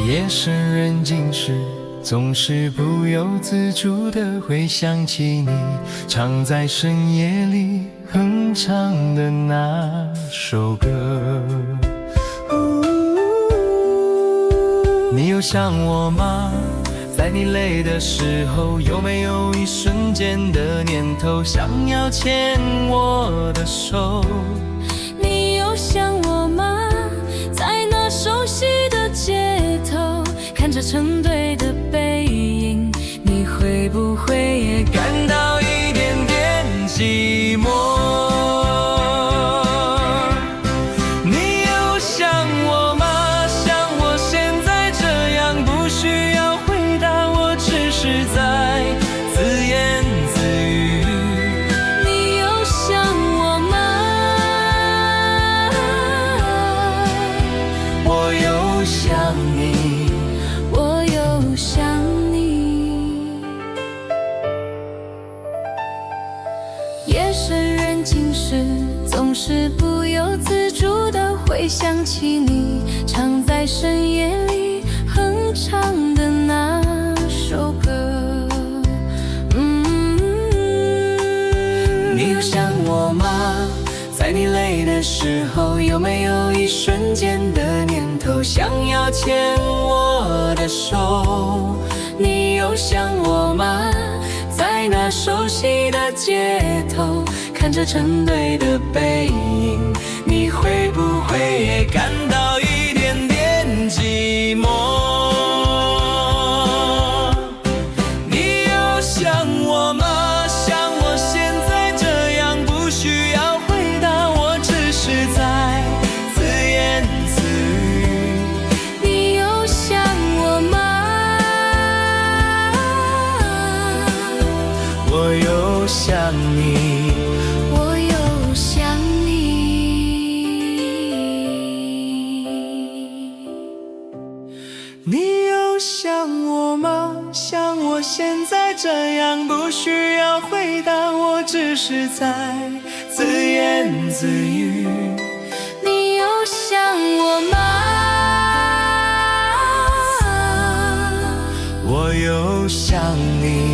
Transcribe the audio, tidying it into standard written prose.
夜深人静时，总是不由自主地会想起你常在深夜里哼唱的那首歌。你有想我吗？在你累的时候，有没有一瞬间的念头，想要牵我的手？你有想我吗？在那熟悉的街头，看着成对的背影，你会不会也感到一点点寂寞？你有想我吗？像我现在这样，不需要回答，我只是在自言自语。你有想我吗？我有想你，我有想你。夜深人静时，总是不由自主地会想起你常在深夜里哼唱的那首歌。你有想我吗？在你累的时候，有没有一瞬间的念头，想要牵我的手？你有想我吗？在那熟悉的街头，看着成对的背影，你会不会也感到一点点寂寞？你有想我吗？像我现在这样，不需要回答，我只是在自言自语。你有想我吗？我有想你，我有想你。你有想我吗？像我现在这样，不需要回答，我只是在自言自语。你有想我吗？我有想你。